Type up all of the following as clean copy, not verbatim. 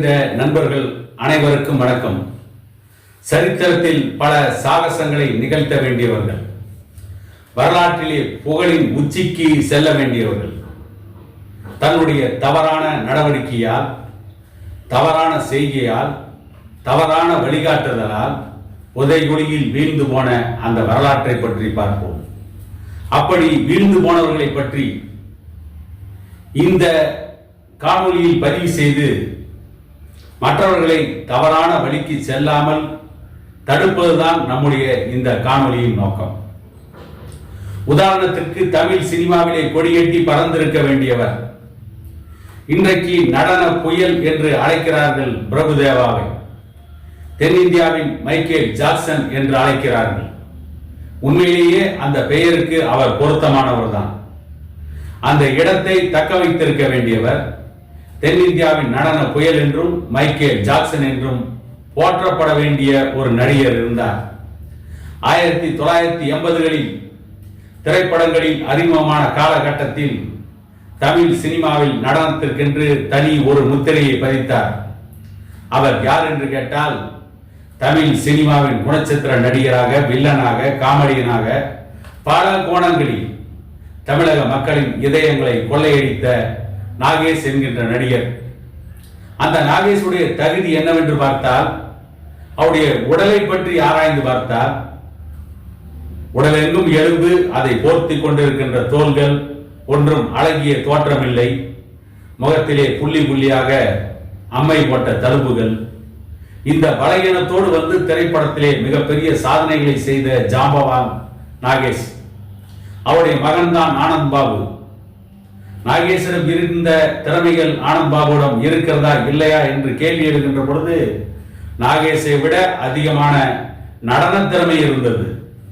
செய்த நண்பர்கள் அனைவருக்கும் வணக்கம். சரித்திரத்தில் பல சாகசங்களை நிகழ்த்த வேண்டியவர்கள், வரலாற்றிலே புகழின் உச்சிக்கு செல்ல வேண்டியவர்கள், தன்னுடைய தவறான நடவடிக்கையால், தவறான செய்கையால், தவறான வழிகாட்டுதலால் புதைகுழியில் வீழ்ந்து போன அந்த வரலாற்றை பற்றி பார்ப்போம். அப்படி வீழ்ந்து போனவர்களை பற்றி இந்த காணொலியில் பதிவு செய்து மற்றவர்களை தவறான வழிக்கு செல்லாமல் தடுப்பதுதான் நம்முடைய இந்த காணொலியின் நோக்கம். உதாரணத்திற்கு தமிழ் சினிமாவிலே கொடியேற்றி பறந்திருக்க வேண்டியவர், இன்றைக்கு நடன புயல் என்று அழைக்கிறார்கள் பிரபுதேவாவை, தென்னிந்தியாவின் மைக்கேல் ஜாக்சன் என்று அழைக்கிறார்கள். உண்மையிலேயே அந்த பெயருக்கு அவர் பொருத்தமானவர் தான். அந்த இடத்தை தக்க வைத்திருக்க வேண்டியவர், தென்னிந்தியாவின் நடன புயல் என்றும் மைக்கேல் ஜாக்சன் என்றும் போற்றப்பட வேண்டிய ஒரு நடிகர் இருந்தார். 1980களில் திரைப்படங்களில் அறிமுகமான காலகட்டத்தில் தமிழ் சினிமாவில் நடனத்திற்கென்று தனி ஒரு முத்திரையை பதித்தார். அவர் யார் என்று கேட்டால், தமிழ் சினிமாவின் குணச்சித்திர நடிகராக, வில்லனாக, காமெடியனாக பல கோணங்களில் தமிழக மக்களின் இதயங்களை கொள்ளையடித்த நாகேஷ் என்கின்ற நடிகர். அந்த நாகேஷுடைய தகுதி என்னவென்று பார்த்தால், அவருடைய உடலை பற்றி ஆராய்ந்து பார்த்தால், உடலெங்கும் எலும்பு, அதை போர்த்தி கொண்டிருக்கின்ற தோள்கள், ஒன்றும் அழகிய தோற்றமில்லை, முகத்திலே புள்ளி புள்ளியாக அம்மை போட்ட தழும்புகள். இந்த பலகீனத்தோடு வந்து திரைப்படத்திலே மிகப்பெரிய சாதனைகளை செய்த ஜாம்பவான் நாகேஷ். அவருடைய மகன் தான் ஆனந்த் பாபு. நாகேஷிடம் இருந்த திறமைகள் ஆனந்த் பாபுவிடம் இருக்கிறதா இல்லையா என்று கேள்வி எழுகின்ற பொழுது, நாகேஷை விட அதிகமான நடன திறமை இருந்தது,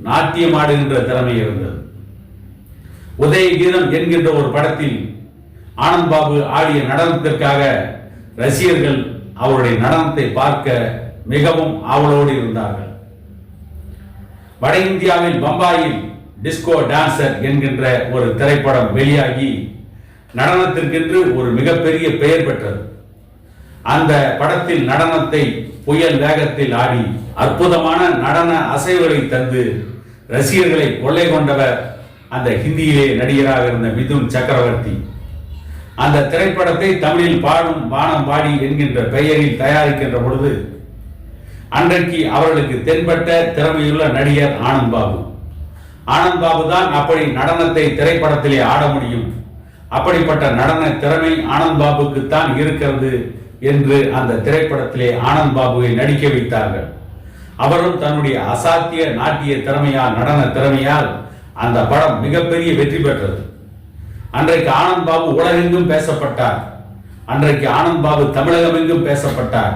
நாட்டியம் ஆடுகின்ற திறமை இருந்தது. உதய கீதம் என்கின்ற ஒரு படத்தில் ஆனந்த் பாபு ஆடிய நடனத்திற்காக ரசிகர்கள் அவருடைய நடனத்தை பார்க்க மிகவும் ஆவலோடு இருந்தார்கள். வட இந்தியாவில் பம்பாயில் டிஸ்கோ டான்சர் என்கின்ற ஒரு திரைப்படம் வெளியாகி நடனத்திற்கென்று ஒரு மிகப்பெரிய பெயர் பெற்றது. அந்த படத்தில் நடனத்தை புயல் வேகத்தில் ஆடி அற்புதமான நடன அசைவுகளை தந்து ரசிகர்களை கொள்ளை கொண்டவர் அந்த ஹிந்தியிலே நடிகராக இருந்த மிதுன் சக்கரவர்த்தி. அந்த திரைப்படத்தை தமிழில் பாடும் வானம் பாடி என்கின்ற பெயரில் தயாரிக்கின்ற பொழுது அன்றைக்கு அவர்களுக்கு தென்பட்ட திறமையுள்ள நடிகர் ஆனந்த் பாபு. ஆனந்த் பாபு தான் அப்படி நடனத்தை திரைப்படத்திலே ஆட முடியும், அப்படிப்பட்ட நடன திறமை ஆனந்த் பாபுக்கு தான் இருக்கிறது என்று அந்த திரைப்படத்திலே ஆனந்த் பாபுவை நடிக்க வைத்தார்கள். அவரும் தன்னுடைய அசாத்திய நாட்டிய திறமையால், நடன திறமையால் அந்த படம் மிகப்பெரிய வெற்றி பெற்றது. அன்றைக்கு ஆனந்த் பாபு உலகெங்கும் பேசப்பட்டார். அன்றைக்கு ஆனந்த் பாபு தமிழகம் எங்கும் பேசப்பட்டார்.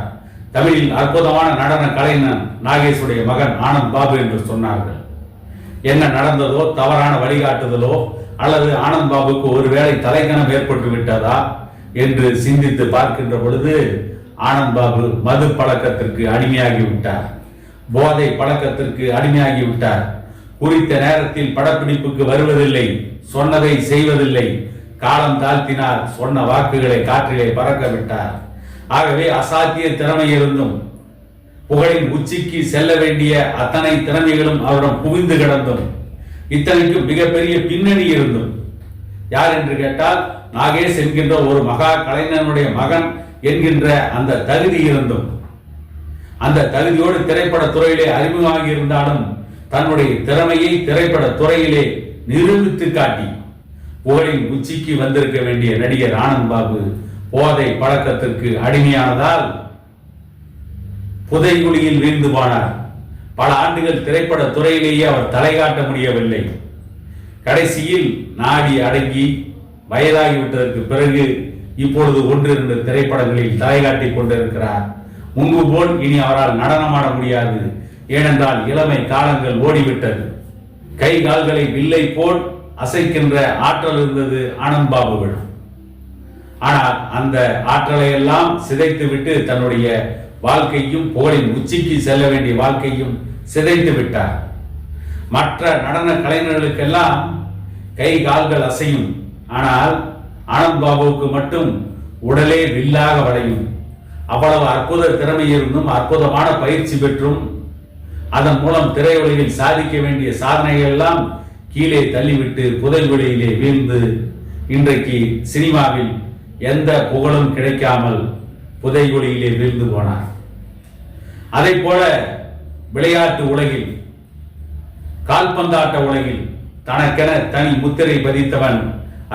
தமிழில் அற்புதமான நடன கலைஞன் நாகேஷுடைய மகன் ஆனந்த் பாபு என்று சொன்னார்கள். என்ன நடந்ததோ, தவறான வழிகாட்டுதலோ, அல்லது ஆனந்த் பாபுக்கு ஒருவேளை தலைக்கணம் ஏற்பட்டு விட்டதா என்று சிந்தித்து பார்க்கின்ற பொழுது, ஆனந்த் பாபு மது பழக்கத்திற்கு அடிமையாகி விட்டார், போதை பழக்கத்திற்கு அடிமையாகி விட்டார். குறித்த நேரத்தில் படப்பிடிப்புக்கு வருவதில்லை, சொன்னதை செய்வதில்லை, காலம் தாழ்த்தினார், சொன்ன வாக்குகளை காற்றிலே பறக்க விட்டார். ஆகவே அசாத்திய திறமை இருந்தும், புகழின் உச்சிக்கு செல்ல வேண்டிய அத்தனை திறமைகளும் அவரிடம் குவிந்து கிடந்தும், இத்தனைக்கும் மிகப்பெரிய பின்னணி இருந்தும், யார் என்று கேட்டால் நாகேஷ் என்கின்ற ஒரு மகா கலைஞனுடைய மகன் என்கின்ற அந்த தகுதி இருந்தும், அந்த தகுதியோடு திரைப்பட துறையிலே அறிமுகமாகி இருந்தாலும் தன்னுடைய திறமையை திரைப்பட துறையிலே நிரூபித்து காட்டி புகழின் உச்சிக்கு வந்திருக்க வேண்டிய நடிகர் ஆனந்த் பாபு போதை பழக்கத்திற்கு அடிமையானதால் புதைகுழியில் வீழ்ந்து போனார். பல ஆண்டுகள் திரைப்பட துறையிலேயே அவர் தலை காட்ட முடியவில்லை. கடைசியில் நாடி அடங்கி வயதாகிவிட்டதற்கு பிறகு இப்பொழுது 1-2 திரைப்படங்களில் தலை காட்டிக் கொண்டிருக்கிறார். முன்பு போல் இனி அவரால் நடனமாட முடியாது. ஏனென்றால் இளமை காலங்கள் ஓடிவிட்டது. கை கால்களை வில்லை போல் அசைக்கின்ற ஆற்றல் இருந்தது ஆனந்த் பாபுவிடம். ஆனால் அந்த ஆற்றலை எல்லாம் சிதைத்து விட்டு தன்னுடைய வாழ்க்கையும், புகழின் உச்சிக்கு செல்ல வேண்டிய வாழ்க்கையும் சிதைத்து விட்டார். மற்ற நடன கலைஞர்களுக்கெல்லாம் கை கால்கள் அசையும், ஆனால் ஆனந்த் பாபுவுக்கு மட்டும் உடலே வில்லாக வளையும். அவ்வளவு அற்புத திறமை இருந்தும் அற்புதமான பயிற்சி பெற்றும் அதன் மூலம் திரையுலகில் சாதிக்க வேண்டிய சாதனைகள் எல்லாம் கீழே தள்ளிவிட்டு புதைகுழியிலே வீழ்ந்து இன்றைக்கு சினிமாவில் எந்த புகழும் கிடைக்காமல் புதைகுழியிலே வீழ்ந்து போனார். அதை போல விளையாட்டு உலகில், கால்பந்தாட்ட உலகில் தனக்கென தனி முத்திரை பதித்தவன்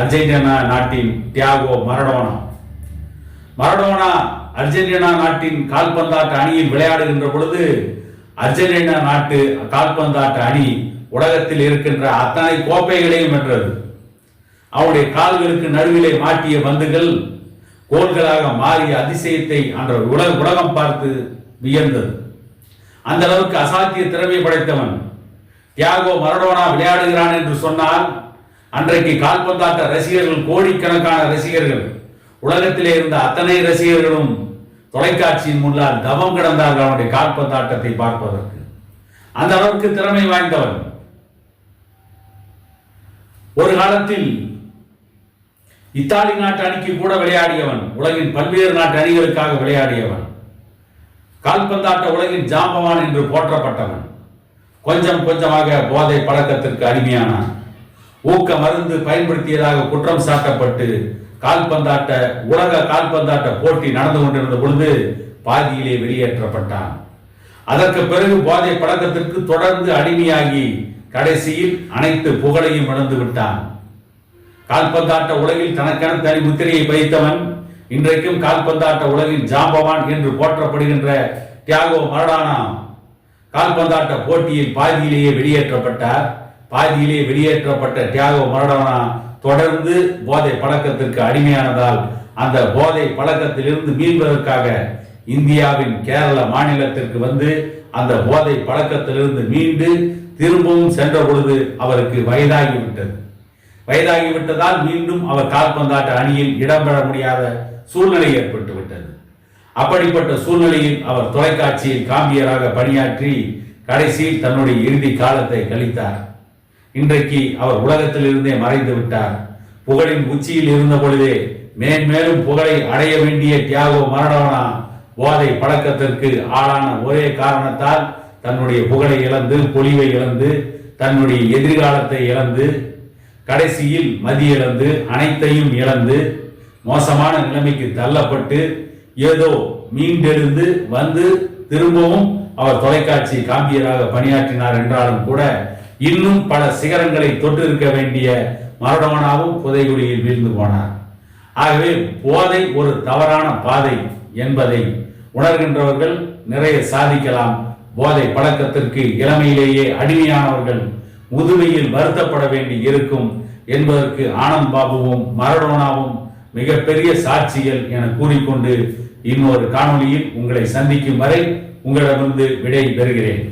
அர்ஜென்டினா நாட்டின் தியாகோ மரடோனா. மரடோனா அர்ஜென்டினா நாட்டின் கால்பந்தாட்ட அணியில் விளையாடுகின்ற பொழுது அர்ஜென்டினா நாட்டு கால்பந்தாட்ட அணி உலகத்தில் இருக்கின்ற அத்தனை கோப்பைகளையும் வென்றது. அவருடைய கால்களுக்கு நடுவிலே மாட்டிய பந்துகள் கோல்களாக மாறிய அதிசயத்தை அன்ற உலகம் பார்த்து வியந்தது. அந்த அளவுக்கு அசாத்திய திறமை படைத்தவன் தியாகோ மரடோனா விளையாடுகிறான் என்று சொன்னால் அன்றைக்கு கால்பந்தாட்ட ரசிகர்கள், கோடிக்கணக்கான ரசிகர்கள், உலகத்திலே இருந்த அத்தனை ரசிகர்களும் தொலைக்காட்சியின் முன்னால் தவம் கிடந்தார்கள் அவனுடைய கால்பந்தாட்டத்தை பார்ப்பதற்கு. அந்த அளவுக்கு திறமை வாய்ந்தவன். ஒரு காலத்தில் இத்தாலி நாட்டு அணிக்கு கூட விளையாடியவன், உலகின் பல்வேறு நாட்டு அணிகளுக்காக விளையாடியவன், கால்பந்தாட்ட உலகின் ஜாம்பவான் என்று போற்றப்பட்டவன். கொஞ்சம் கொஞ்சமாக போதை பழக்கத்திற்கு அடிமையானான். ஊக்க மருந்து பயன்படுத்தியதாக குற்றம் சாட்டப்பட்டு உலக கால்பந்தாட்ட போட்டி நடந்து கொண்டிருந்த பொழுது பாதியிலே வெளியேற்றப்பட்டான். அதற்கு பிறகு போதை பழக்கத்திற்கு தொடர்ந்து அடிமையாகி கடைசியில் அனைத்து புகழையும் இழந்து விட்டான். கால்பந்தாட்ட உலகில் தனக்கென தனி முத்திரையை பதித்தவன் இன்றைக்கும் கால்பந்தாட்ட உலகின் ஜாம்பவான் என்று போற்றப்படுகின்ற தியாகோ மரடோனா கால்பந்தாட்ட போட்டியில் பாதியிலேயே வெளியேற்றப்பட்டார். பாதியிலே வெளியேற்றப்பட்ட தியாகோ மரடோனா தொடர்ந்து போதை பழக்கத்திற்கு அடிமையானதால் அந்த போதை பழக்கத்திலிருந்து மீள்வதற்காக இந்தியாவின் கேரள மாநிலத்திற்கு வந்து அந்த போதை பழக்கத்திலிருந்து மீண்டு திரும்பவும் சென்ற பொழுது அவருக்கு வயதாகிவிட்டதால் மீண்டும் அவர் கால்பந்தாட்ட அணியில் இடம்பெற முடியாத சூழ்நிலை ஏற்பட்டு விட்டது. அப்படிப்பட்ட சூழ்நிலையில் அவர் தொலைக்காட்சியில் காம்பியராக பணியாற்றி கடைசியில் தன்னுடைய இறுதி காலத்தை கழித்தார். இன்றைக்கு அவர் உலகத்தில் இருந்தே மறைந்து விட்டார். புகழின் உச்சியில் இருந்த பொழுதே மேன்மேலும் புகழை அடைய வேண்டிய தியாகோ மரடோனா போதை பழக்கத்திற்கு ஆளான ஒரே காரணத்தால் தன்னுடைய புகழை இழந்து, பொலிவை இழந்து, தன்னுடைய எதிர்காலத்தை இழந்து, கடைசியில் மதி இழந்து, அனைத்தையும் இழந்து மோசமான நிலைமைக்கு தள்ளப்பட்டு ஏதோ மீண்டெழுந்து வந்து திரும்பவும் அவர் தொலைக்காட்சி காம்பியராக பணியாற்றினார் என்றாலும் கூட இன்னும் பல சிகரங்களை தொட்டிருக்க வேண்டிய மரடோனாவும் புதைகுழியில் வீழ்ந்து போனார். ஆகவே போதை ஒரு தவறான பாதை என்பதை உணர்கின்றவர்கள் நிறைய சாதிக்கலாம். போதை பழக்கத்திற்கு இளமையிலேயே அடிமையானவர்கள் முதுமையில் வருத்தப்பட வேண்டி இருக்கும் என்பதற்கு ஆனந்த் பாபுவும் மரடோனாவும் மிகப்பெரிய சாட்சிகள் என கூறிக்கொண்டு இன்னொரு காணொளியில் உங்களை சந்திக்கும் வரை உங்களிடமிருந்து விடை பெறுகிறேன்.